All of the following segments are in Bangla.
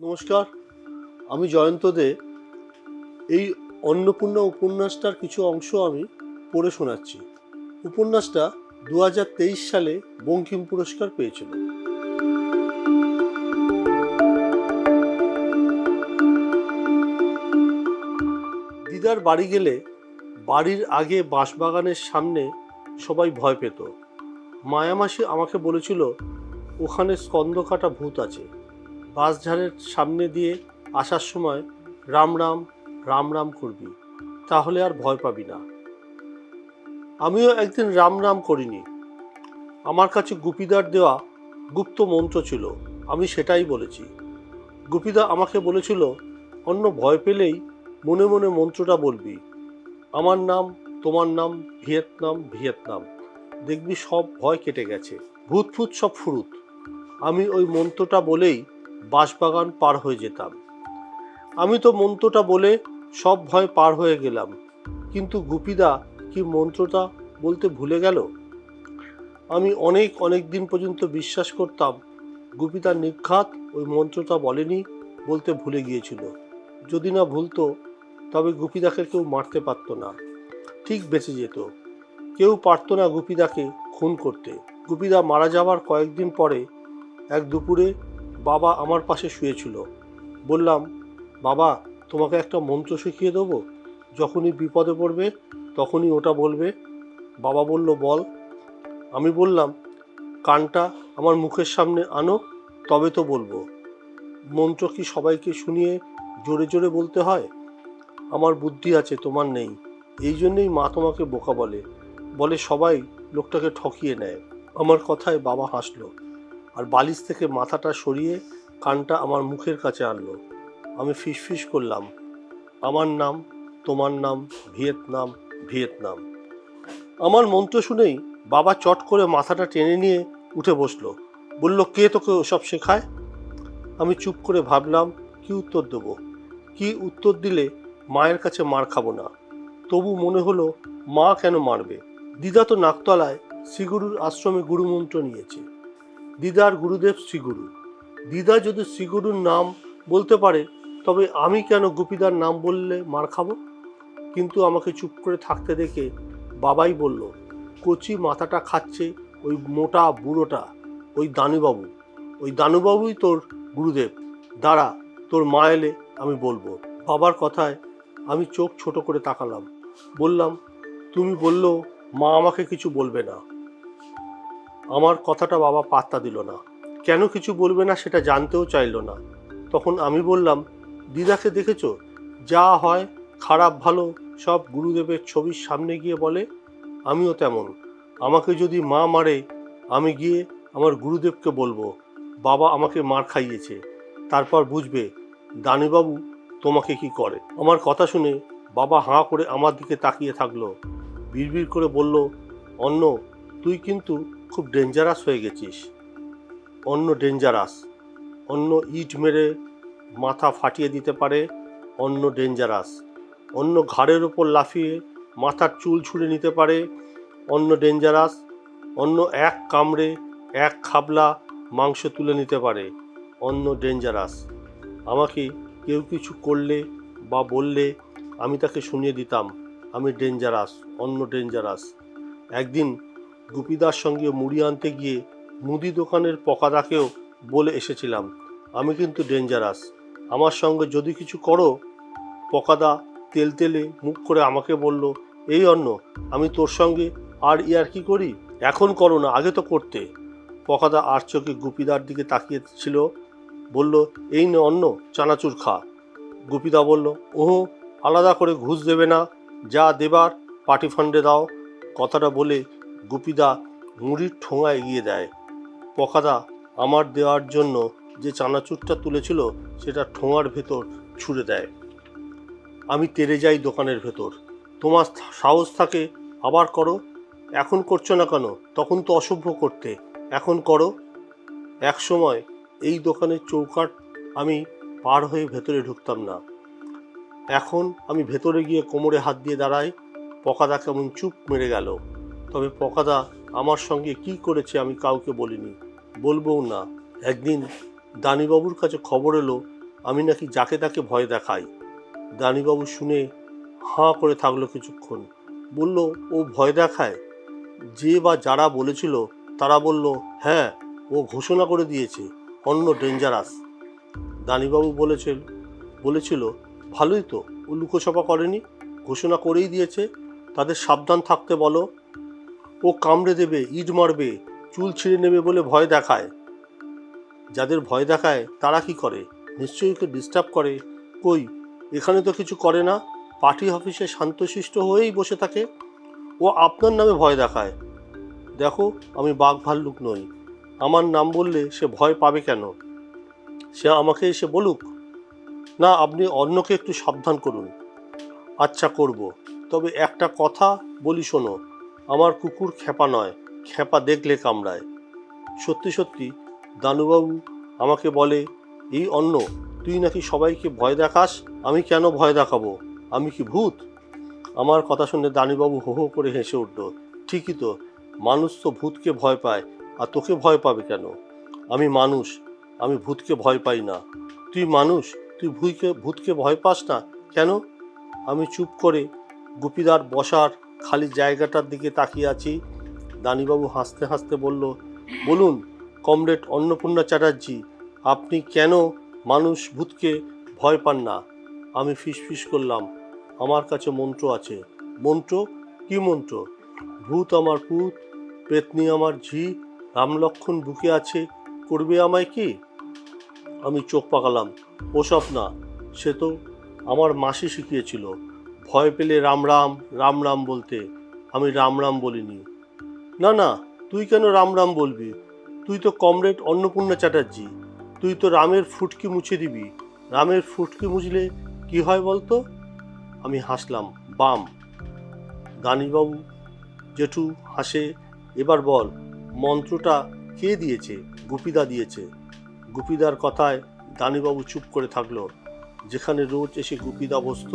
নমস্কার, আমি জয়ন্ত দে। এই অন্নপূর্ণা উপন্যাসটার কিছু অংশ আমি পড়ে শোনাচ্ছি। উপন্যাসটা 2023 সালে বঙ্কিম পুরস্কার পেয়েছিল। দিদার বাড়ি গেলে বাড়ির আগে বাঁশবাগানের সামনে সবাই ভয় পেত। মায়ামাসি আমাকে বলেছিল ওখানে স্কন্দকাটা ভূত আছে। বাঁশঝাড়ের সামনে দিয়ে আসার সময় রাম রাম রাম রাম করবি, তাহলে আর ভয় পাবি না। আমিও একদিন রাম রাম করিনি। আমার কাছে গুপিদার দেওয়া গুপ্ত মন্ত্র ছিল, আমি সেটাই বলেছি। গুপিদা আমাকে বলেছিল অন্য ভয় পেলেই মনে মনে মন্ত্রটা বলবি, আমার নাম তোমার নাম ভিয়েতনাম ভিয়েতনাম, দেখবি সব ভয় কেটে গেছে, ভূত ফুত সব ফুরুত। আমি ওই মন্ত্রটা বলেই বাঁশবাগান পার হয়ে যেতাম। আমি তো মন্ত্রটা বলে সব ভয় পার হয়ে গেলাম, কিন্তু গুপিদা কি মন্ত্রটা বলতে ভুলে গেল? আমি অনেক দিন পর্যন্ত বিশ্বাস করতাম গুপিদা নির্ঘাত ওই মন্ত্রটা বলেনি, বলতে ভুলে গিয়েছিল। যদি না ভুলতো তবে গুপিদাকে কেউ মারতে পারত না, ঠিক বেঁচে যেত। কেউ পারত না গুপিদাকে খুন করতে। গুপিদা মারা যাওয়ার কয়েকদিন পরে এক দুপুরে বাবা আমার পাশে শুয়েছিল। বললাম, বাবা তোমাকে একটা মন্ত্র শিখিয়ে দেবো, যখনই বিপদে পড়বে তখনই ওটা বলবে। বাবা বলল, বল। আমি বললাম, কানটা আমার মুখের সামনে আনো, তবে তো বলবো। মন্ত্র কি সবাইকে শুনিয়ে জোরে জোরে বলতে হয়? আমার বুদ্ধি আছে, তোমার নেই। এই জন্যেই মা তোমাকে বোকা বলে, বলে সবাই লোকটাকে ঠকিয়ে নেয়। আমার কথায় বাবা হাসলো আর বালিশ থেকে মাথাটা সরিয়ে কানটা আমার মুখের কাছে আনলো। আমি ফিসফিস করলাম, আমার নাম তোমার নাম ভিয়েতনাম ভিয়েতনাম। আমার মন্ত্র শুনেই বাবা চট করে মাথাটা টেনে নিয়ে উঠে বসলো। বলল, কে তোকে ওসব শেখায়? আমি চুপ করে ভাবলাম কি উত্তর দেবো। কি উত্তর দিলে মায়ের কাছে মার খাবো না। তবু মনে হলো, মা কেন মারবে? দিদা তো নাকতলায় শ্রীগুরুর আশ্রমে গুরুমন্ত্র নিয়েছে। দিদার গুরুদেব শ্রীগুরু। দিদা যদি শ্রীগুরুর নাম বলতে পারে, তবে আমি কেন গুপিদার নাম বললে মার খাবো? কিন্তু আমাকে চুপ করে থাকতে দেখে বাবাই বলল, কচি মাথাটা খাচ্ছে ওই মোটা বুড়োটা, ওই দানুবাবু। ওই দানুবাবুই তোর গুরুদেব। দাঁড়া, তোর মা এলে আমি বলবো। বাবার কথায় আমি চোখ ছোট করে তাকালাম। বললাম, তুমি বললেও মা আমাকে কিছু বলবে না। আমার কথাটা বাবা পাত্তা দিল না। কেন কিছু বলবে না সেটা জানতেও চাইল না। তখন আমি বললাম, দিদাকে দেখেছো? যা হয় খারাপ ভালো সব গুরুদেবের ছবির সামনে গিয়ে বলে। আমিও তেমন। আমাকে যদি মা মারে, আমি গিয়ে আমার গুরুদেবকে বলবো বাবা আমাকে মার খাইয়েছে, তারপর বুঝবে দানিবাবু তোমাকে কি করে। আমার কথা শুনে বাবা হাঁ করে আমার দিকে তাকিয়ে থাকলো। বিড়বিড় করে বলল, অন্য তুই কিন্তু খুব ডেঞ্জারাস হয়ে গেছিস। অন্য ডেঞ্জারাস? অন্য ইট মেরে মাথা ফাটিয়ে দিতে পারে, অন্য ডেঞ্জারাস। অন্য ঘাড়ের ওপর লাফিয়ে মাথার চুল ছুঁড়ে নিতে পারে, অন্য ডেঞ্জারাস। অন্য এক কামড়ে এক খাবলা মাংস তুলে নিতে পারে, অন্য ডেঞ্জারাস। আমাকে কেউ কিছু করলে বা বললে আমি তাকে শুনিয়ে দিতাম আমি ডেঞ্জারাস, অন্য ডেঞ্জারাস। একদিন গুপিদার সঙ্গে মুড়ি আনতে গিয়ে মুদি দোকানের পকাদাকেও বলে এসেছিলাম, আমি কিন্তু ডেঞ্জারাস, আমার সঙ্গে যদি কিছু করো। পকাদা তেলতেলে মুখ করে আমাকে বলল, এই অন্য, আমি তোর সঙ্গে আর ইয়ার্কি করি? এখন করো না, আগে তো করতে। পকাদা আর চোখে গুপিদার দিকে তাকিয়েছিল। বলল, এই নে অন্য, চানাচুর খা। গুপিদা বলল, ওহো, আলাদা করে ঘুষ দেবে না, যা দেবার পার্টি ফান্ডে দাও। কথাটা বলে গুপিদা মুড়ির ঠোঙা এগিয়ে দেয়। পকাদা আমার দেওয়ার জন্য যে চানাচুরটা তুলেছিল সেটা ঠোঙার ভেতর ছুঁড়ে দেয়। আমি তেড়ে যাই দোকানের ভেতর। তোমার সাহস থাকে আবার করো। এখন করছো না কেন? তখন তো অসভ্য করতে, এখন করো। এক সময় এই দোকানের চৌকাঠ আমি পার হয়ে ভেতরে ঢুকতাম না। এখন আমি ভেতরে গিয়ে কোমরে হাত দিয়ে দাঁড়াই। পকাদা কেমন চুপ মেরে গেল। তবে পকাদা আমার সঙ্গে কি করেছে আমি কাউকে বলিনি, বলবও না। একদিন দানিবাবুর কাছে খবর এলো আমি নাকি যাকে তাকে ভয় দেখাই। দানিবাবু শুনে হাঁ করে থাকলো কিছুক্ষণ। বলল, ও ভয় দেখায়? যে বা যারা বলেছিল তারা বলল, হ্যাঁ, ও ঘোষণা করে দিয়েছে অন্য ডেঞ্জারাস। দানিবাবু বলেছিল, ভালোই তো, ও লুকোছপা করেনি, ঘোষণা করেই দিয়েছে। তাদের সাবধান থাকতে বলো। ও কামড়ে দেবে, ইট মারবে, চুল ছিঁড়ে নেবে বলে ভয় দেখায়। যাদের ভয় দেখায় তারা কি করে? নিশ্চয়ই ওকে ডিস্টার্ব করে। কই, এখানে তো কিছু করে না, পার্টি অফিসে শান্তশিষ্ট হয়েই বসে থাকে। ও আপনার নামে ভয় দেখায়। দেখো, আমি বাঘ ভাল্লুক নই, আমার নাম বললে সে ভয় পাবে কেন? সে আমাকে এসে বলুক। না, আপনি অন্যকে একটু সাবধান করুন। আচ্ছা, করব। তবে একটা কথা বলি শোনো, আমার কুকুর খেপা নয়, খেপা দেখলে কামড়ায়। সত্যি সত্যি দানুবাবু আমাকে বলে, এই অন্য, তুই নাকি সবাইকে ভয় দেখাস। আমি কেন ভয় দেখাবো? আমি কি ভূত? আমার কথা শুনে দানুবাবু হো হো করে হেসে উঠল। ঠিকই তো, মানুষ তো ভূতকে ভয় পায়, আর তোকে ভয় পাবে কেন? আমি মানুষ, আমি ভূতকে ভয় পাই না। তুই মানুষ, তুই ভূতকে ভয় পাস না কেন? আমি চুপ করে গুপিদার বসার খালি জায়গাটার দিকে তাকিয়ে আছি। দানিবাবু হাসতে হাসতে বলল, বলুন কমরেড অন্নপূর্ণা চ্যাটার্জি, আপনি কেন মানুষ ভূতকে ভয় পান না? আমি ফিসফিস করলাম, আমার কাছে মন্ত্র আছে। মন্ত্র? কি মন্ত্র? ভূত আমার পুত, পেতনি আমার ঝি, রামলক্ষণ বুকে আছে, করবে আমায় কি? আমি চোখ পাকালাম। ওসব না, সে তো আমার মাসি শিখিয়েছিল, ভয় পেলে রাম রাম রাম রাম বলতে। আমি রাম রাম বলিনি। না না, তুই কেন রাম রাম বলবি? তুই তো কমরেড অন্নপূর্ণা চ্যাটার্জি, তুই তো রামের ফুটকি মুছে দিবি। রামের ফুটকি মুছলে কি হয় বলতো? আমি হাসলাম। বাম। দানিবাবু জেঠু হাসে। এবার বল, মন্ত্রটা কে দিয়েছে? গুপিদা দিয়েছে। গুপিদার কথায় দানিবাবু চুপ করে থাকলো। যেখানে রোজ এসে গুপিদা বসত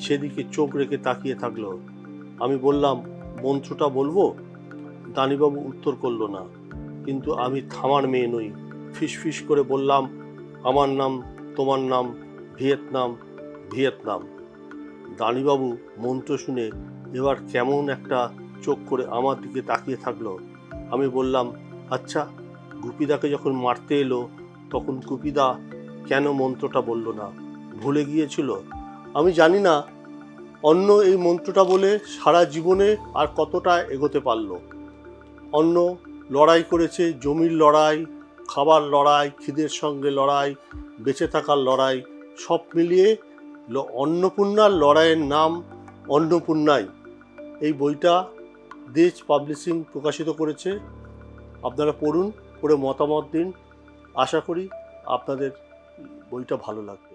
সেদিকে চোখ রেখে তাকিয়ে থাকলো। আমি বললাম, মন্ত্রটা বলবো? দানিবাবু উত্তর করল না, কিন্তু আমি থামার মেয়ে নই। ফিসফিস করে বললাম, আমার নাম, তোমার নাম, ভিয়েতনাম, ভিয়েতনাম। দানিবাবু মন্ত্র শুনে এবার কেমন একটা চোখ করে আমার দিকে তাকিয়ে থাকলো। আমি বললাম, আচ্ছা, গুপিদাকে যখন মারতে এলো তখন গুপিদা কেন মন্ত্রটা বলল না? ভুলে গিয়েছিল? আমি জানি না অন্য এই মন্ত্রটা বলে সারা জীবনে আর কতটা এগোতে পারল। অন্য লড়াই করেছে, জমির লড়াই, খাবার লড়াই, খিদের সঙ্গে লড়াই, বেঁচে থাকার লড়াই, সব মিলিয়ে অন্নপূর্ণার লড়াইয়ের নাম অন্নপূর্ণাই। এই বইটা দেজ পাবলিশিং প্রকাশিত করেছে। আপনারা পড়ুন, পড়ে মতামত দিন। আশা করি আপনাদের বইটা ভালো লাগবে।